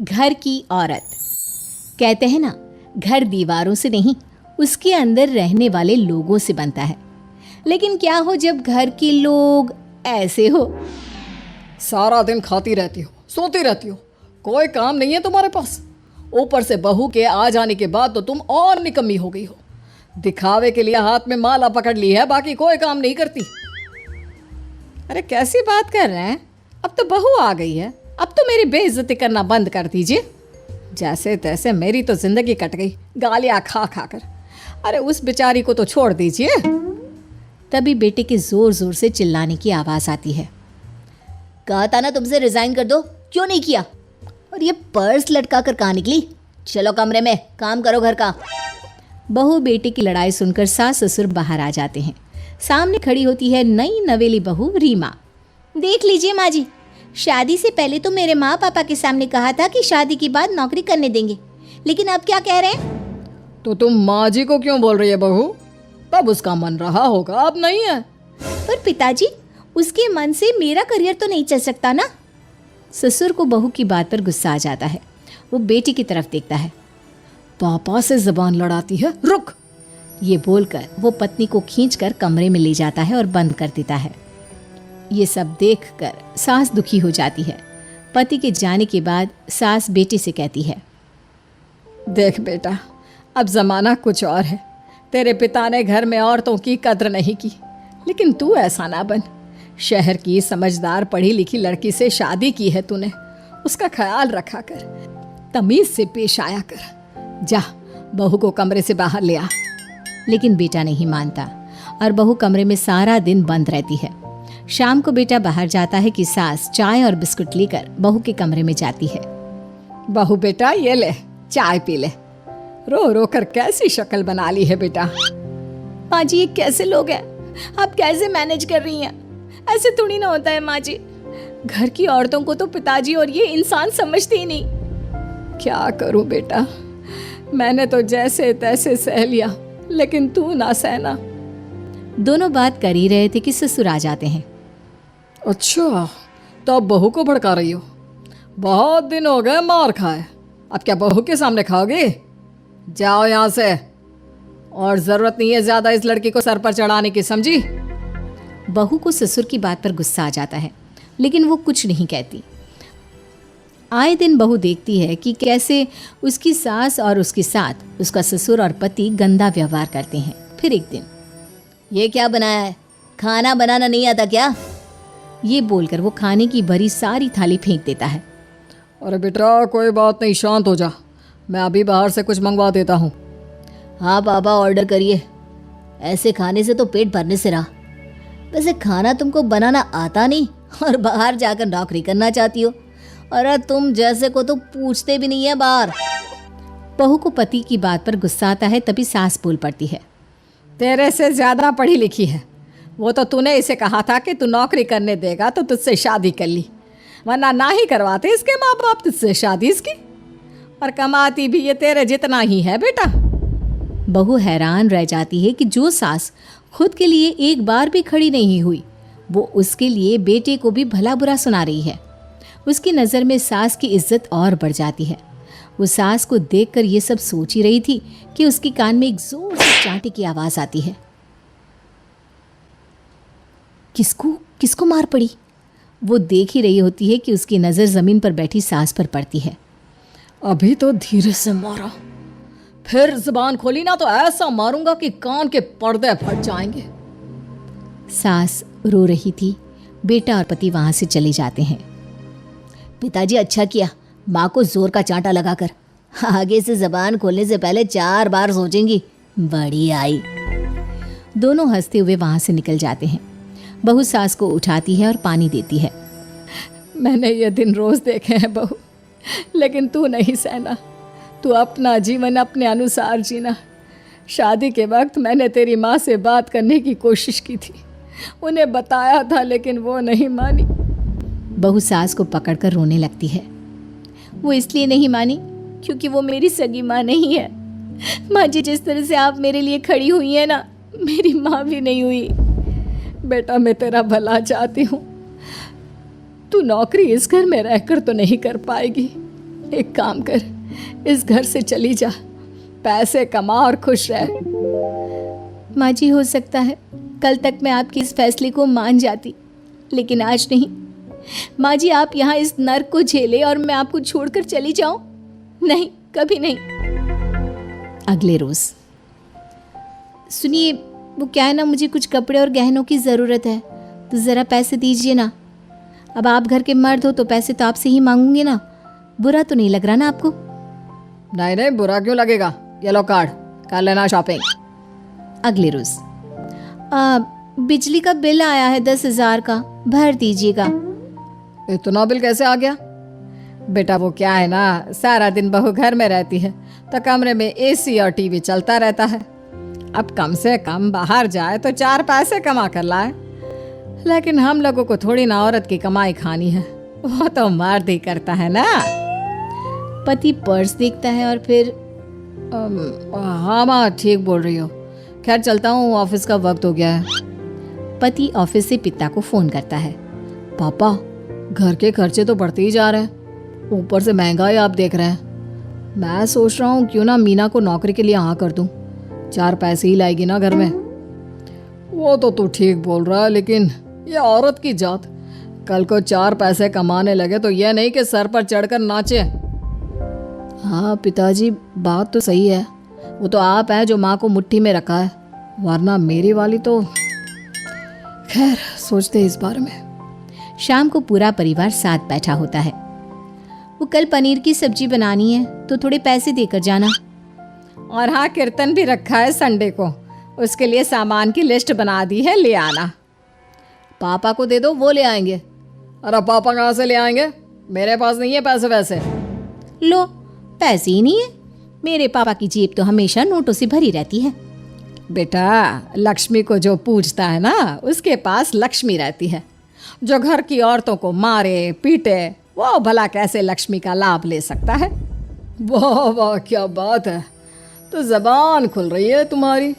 घर की औरत। कहते हैं ना, घर दीवारों से नहीं, उसके अंदर रहने वाले लोगों से बनता है। लेकिन क्या हो जब घर के लोग ऐसे हो? सारा दिन खाती रहती हो, सोती रहती हो, कोई काम नहीं है तुम्हारे पास। ऊपर से बहू के आ जाने के बाद तो तुम और निकम्मी हो गई हो। दिखावे के लिए हाथ में माला पकड़ ली है, बाकी कोई काम नहीं करती। अरे कैसी बात कर रहे हैं? अब तो बहू आ गई है, अब तो मेरी बेइज्जती करना बंद कर दीजिए। जैसे तैसे मेरी तो जिंदगी कट गई गालियाँ खा खा कर। अरे उस बेचारी को तो छोड़ दीजिए। तभी बेटे के जोर जोर से चिल्लाने की आवाज़ आती है। कहा था ना तुमसे रिजाइन कर दो, क्यों नहीं किया? और ये पर्स लटका कर कहाँ निकली? चलो कमरे में, काम करो घर का। बहू बेटे की लड़ाई सुनकर सास ससुर बाहर आ जाते हैं। सामने खड़ी होती है नई नवेली बहू रीमा। देख लीजिए माँ जी, शादी से पहले तो मेरे माँ पापा के सामने कहा था कि शादी के बाद नौकरी करने देंगे, लेकिन अब क्या कह रहे हैं? तो तुम माँ जी को क्यों बोल रही है बहू? तब उसका मन रहा होगा, अब नहीं है। पर पिताजी, उसके मन से मेरा करियर तो नहीं चल सकता ना। ससुर को बहू की बात पर गुस्सा आ जाता है। वो बेटी की तरफ देखता है। पापा से जबान लड़ाती है, रुक। ये बोलकर वो पत्नी को खींचकर कमरे में ले जाता है और बंद कर देता है। ये सब देखकर सास दुखी हो जाती है। पति के जाने के बाद सास बेटी से कहती है, देख बेटा, अब जमाना कुछ और है। तेरे पिता ने घर में औरतों की कद्र नहीं की, लेकिन तू ऐसा ना बन। शहर की समझदार पढ़ी लिखी लड़की से शादी की है तूने, उसका ख्याल रखा कर, तमीज से पेश आया कर। जा, बहू को कमरे से बाहर ले आ। लेकिन बेटा नहीं मानता और बहू कमरे में सारा दिन बंद रहती है। शाम को बेटा बाहर जाता है कि सास चाय और बिस्कुट लेकर बहू के कमरे में जाती है। बहू बेटा ये ले, चाय पी ले। रो रो कर कैसी शक्ल बना ली है बेटा। माँ जी, ये कैसे लोग हैं? आप कैसे मैनेज कर रही हैं? ऐसे थोड़ी ना होता है माँ जी। घर की औरतों को तो पिताजी और ये इंसान समझते ही नहीं। क्या करूं बेटा, मैंने तो जैसे तैसे सह लिया, लेकिन तू ना सहना। दोनों बात कर ही रहे थे कि ससुर आ जाते हैं। अच्छा, तो अब बहू को भड़का रही हो? बहुत दिन हो गए मार खाए, अब क्या बहू के सामने खाओगे? जाओ यहाँ से, और जरूरत नहीं है ज्यादा इस लड़की को सर पर चढ़ाने की, समझी? बहू को ससुर की बात पर गुस्सा आ जाता है, लेकिन वो कुछ नहीं कहती। आए दिन बहू देखती है कि कैसे उसकी सास और उसके साथ उसका ससुर और पति गंदा व्यवहार करते हैं। फिर एक दिन, ये क्या बनाया है? खाना बनाना नहीं आता क्या? ये बोलकर वो खाने की भरी सारी थाली फेंक देता है। अरे बेटा कोई बात नहीं, शांत हो जा, मैं अभी बाहर से कुछ मंगवा देता हूँ। हाँ पापा, ऑर्डर करिए। ऐसे खाने से तो पेट भरने से रहा। वैसे खाना तुमको बनाना आता नहीं और बाहर जाकर नौकरी करना चाहती हो। अरे तुम जैसे को तो पूछते भी नहीं है बाहर। बहू को पति की बात पर गुस्सा आता है, तभी सास बोल पड़ती है। तेरे से ज्यादा पढ़ी लिखी है, वो तो तूने इसे कहा था कि तू नौकरी करने देगा तो तुझसे शादी कर ली, वरना ना ही करवाते इसके माँ बाप तुझसे शादी इसकी। और कमाती भी ये तेरे जितना ही है बेटा। बहू हैरान रह जाती है कि जो सास खुद के लिए एक बार भी खड़ी नहीं हुई, वो उसके लिए बेटे को भी भला बुरा सुना रही है। उसकी नज़र में सास की इज्जत और बढ़ जाती है। वो सास को देखकर ये सब सोच ही रही थी कि उसके कान में एक जोर से चांटे की आवाज़ आती है। किसको मार पड़ी? वो देख ही रही होती है कि उसकी नज़र ज़मीन पर बैठी सास पर पड़ती है। अभी तो धीरे से मारा, फिर जुबान खोली ना तो ऐसा मारूंगा कि कान के पर्दे फट जाएंगे। सास रो रही थी। बेटा और पति वहां से चले जाते हैं। पिताजी अच्छा किया माँ को जोर का चांटा लगाकर। आगे से जबान खोलने से पहले 4 बार सोचेंगी। बड़ी आई। दोनों हंसते हुए वहां से निकल जाते हैं। बहू सास को उठाती है और पानी देती है। मैंने ये दिन रोज देखे हैं बहू, लेकिन तू नहीं सहना। तू अपना जीवन अपने अनुसार जीना। शादी के वक्त मैंने तेरी माँ से बात करने की कोशिश की थी, उन्हें बताया था, लेकिन वो नहीं मानी। बहू सास को पकड़कर रोने लगती है। वो इसलिए नहीं मानी क्योंकि वो मेरी सगी माँ नहीं है। माँ जी, जिस तरह से आप मेरे लिए खड़ी हुई है ना, मेरी माँ भी नहीं हुई। बेटा मैं तेरा भला चाहती हूँ। तू नौकरी इस घर में रहकर तो नहीं कर पाएगी, एक काम कर, इस घर से चली जा, पैसे कमा और खुश रह। माँ जी, हो सकता है कल तक मैं आपके इस फैसले को मान जाती, लेकिन आज नहीं। माँ जी, आप यहाँ इस नर्क को झेले और मैं आपको छोड़कर चली जाऊं? नहीं, कभी नहीं। अगले रोज, सुनिए, वो क्या है ना, मुझे कुछ कपड़े और गहनों की ज़रूरत है, तो ज़रा पैसे दीजिए ना। अब आप घर के मर्द हो तो पैसे तो आपसे ही मांगूंगे ना। बुरा तो नहीं लग रहा ना आपको? नहीं नहीं, बुरा क्यों लगेगा, ये लो कार्ड, कर लेना शॉपिंग। अगले रोज, बिजली का बिल आया है 10,000 का, भर दीजिएगा। इतना बिल कैसे आ गया? बेटा वो क्या है ना, सारा दिन बहू घर में रहती है तो कमरे में एसी और टीवी चलता रहता है। अब कम से कम बाहर जाए तो 4 पैसे कमा कर लाए। लेकिन हम लोगों को थोड़ी ना औरत की कमाई खानी है, वो तो मर्द ही करता है ना। पति पर्स देखता है और फिर हाँ माँ, ठीक बोल रही हो। खैर चलता हूँ, ऑफिस का वक्त हो गया है। पति ऑफिस से पिता को फोन करता है। पापा, घर के खर्चे तो बढ़ते ही जा रहे हैं, ऊपर से महंगाई आप देख रहे हैं। मैं सोच रहा हूँ क्यों ना मीना को नौकरी के लिए हाँ कर दूँ, 4 पैसे ही लाएगी ना घर में। वो तो तू ठीक बोल रहा है, लेकिन ये औरत की जात, कल को 4 पैसे कमाने लगे तो यह नहीं कि सर पर चढ़कर नाचे। हाँ पिताजी, बात तो सही है, वो तो आप हैं जो माँ को मुट्ठी में रखा है, वरना मेरी वाली तो। खैर सोचते इस बारे में। शाम को पूरा परिवार साथ बैठा होता है। वो कल पनीर की सब्जी बनानी है तो थोड़े पैसे देकर जाना। और हाँ, कीर्तन भी रखा है संडे को, उसके लिए सामान की लिस्ट बना दी है, ले आना। पापा को दे दो, वो ले आएंगे। अरे पापा कहाँ से ले आएंगे, मेरे पास नहीं है पैसे वैसे। लो, पैसे ही नहीं है? मेरे पापा की जेब तो हमेशा नोटों से भरी रहती है। बेटा, लक्ष्मी को जो पूजता है ना, उसके पास लक्ष्मी रहती है। जो घर की औरतों को मारे पीटे, वो भला कैसे लक्ष्मी का लाभ ले सकता है? वाह वाह, क्या बात है, तो जबान खुल रही है तुम्हारी।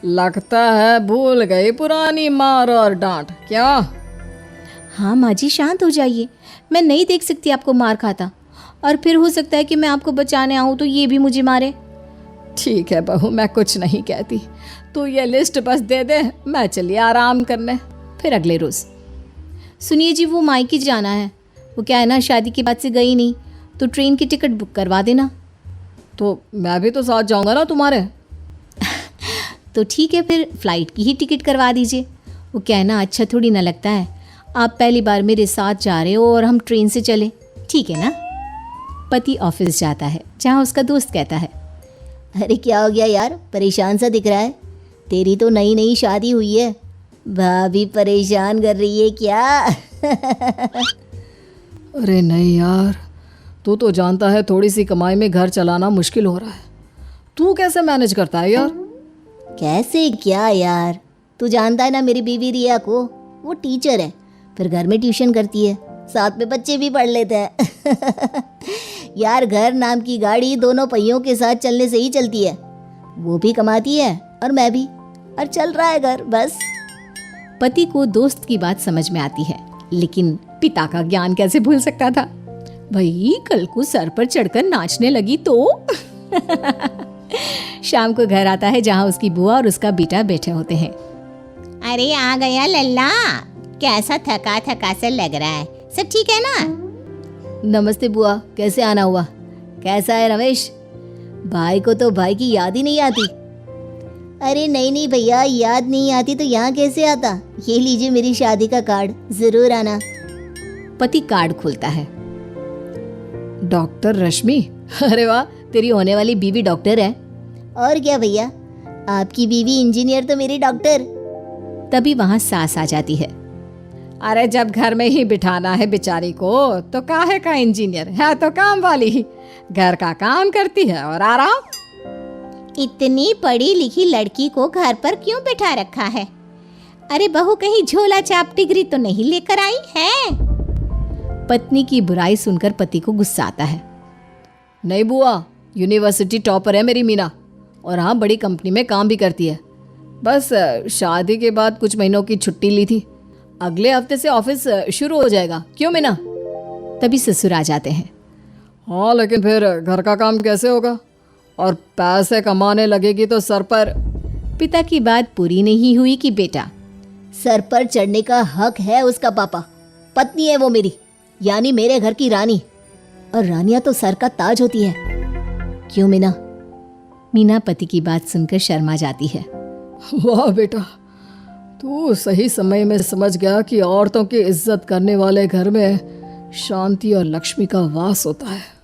लगता है भूल गई पुरानी मार और डांट, क्या? हाँ माँ जी, शांत हो जाइए, मैं नहीं देख सकती आपको मार खाता, और फिर हो सकता है कि मैं आपको बचाने आऊँ तो ये भी मुझे मारे। ठीक है बहू, मैं कुछ नहीं कहती, तू ये लिस्ट बस दे दे, मैं चलिए आराम करने। फिर अगले रोज़, सुनिए जी, वो मायके जाना है। वो क्या है ना, शादी के बाद से गई नहीं, तो ट्रेन की टिकट बुक करवा देना। तो मैं भी तो साथ जाऊंगा ना तुम्हारे। तो ठीक है, फिर फ़्लाइट की ही टिकट करवा दीजिए। वो क्या है ना, अच्छा थोड़ी ना लगता है, आप पहली बार मेरे साथ जा रहे हो और हम ट्रेन से चले, ठीक है ना? पति ऑफिस जाता है, जहाँ उसका दोस्त कहता है, अरे क्या हो गया यार, परेशान सा दिख रहा है। तेरी तो नई नई शादी हुई है, भाभी परेशान कर रही है क्या? अरे नहीं यार, तू तो जानता है थोड़ी सी कमाई में घर चलाना मुश्किल हो रहा है। तू कैसे मैनेज करता है यार? कैसे क्या यार, तू जानता है ना मेरी बीवी रिया को, वो टीचर है, फिर घर में ट्यूशन करती है, साथ में बच्चे भी पढ़ लेते हैं। यार, घर नाम की गाड़ी दोनों पहियों के साथ चलने से ही चलती है। वो भी कमाती है और मैं भी, और चल रहा है घर बस। पति को दोस्त की बात समझ में आती है, लेकिन पिता का ज्ञान कैसे भूल सकता था? भाई, कल को सर पर चढ़कर नाचने लगी तो। शाम को घर आता है, जहाँ उसकी बुआ और उसका बेटा बैठे होते हैं। अरे आ गया लल्ला, कैसा थका थका सा लग रहा है, सब ठीक है ना? नमस्ते बुआ, कैसे आना हुआ? कैसा है रमेश? भाई को तो भाई की याद ही नहीं आती। अरे नहीं नहीं भैया, याद नहीं आती तो यहाँ कैसे आता? ये लीजिए मेरी शादी का कार्ड, जरूर आना। पति कार्ड खोलता है। डॉक्टर रश्मि, अरे वाह, तेरी होने वाली बीवी डॉक्टर है। और क्या भैया, आपकी बीवी इंजीनियर तो मेरी डॉक्टर। तभी वहाँ सास आ जाती है। अरे जब घर में ही बिठाना है बेचारी को, तो काहे का इंजीनियर है, तो काम वाली ही, घर का काम करती है और आराम। इतनी पढ़ी लिखी लड़की को घर पर क्यों बिठा रखा है? अरे बहू कहीं झोला छाप डिग्री तो नहीं लेकर आई है? पत्नी की बुराई सुनकर पति को गुस्सा आता है। नहीं बुआ, यूनिवर्सिटी टॉपर है मेरी मीना, और हाँ, बड़ी कंपनी में काम भी करती है। बस शादी के बाद कुछ महीनों की छुट्टी ली थी, अगले हफ्ते से ऑफिस शुरू हो जाएगा। क्यों मीना? तभी ससुर आ जाते हैं। हाँ, लेकिन फिर घर का काम कैसे होगा? और पैसे कमाने लगेगी तो सर पर। पिता की बात पूरी नहीं हुई कि बेटा, सर पर चढ़ने का हक है उसका पापा। पत्नी है वो मेरी, यानी मेरे घर की रानी, और रानियां तो सर का ताज होती है। क्यों मीना? मीना पति की बात सुनकर शर्मा जाती है। वाह बेटा, तू सही समय में समझ गया कि औरतों की इज्जत करने वाले घर में शांति और लक्ष्मी का वास होता है।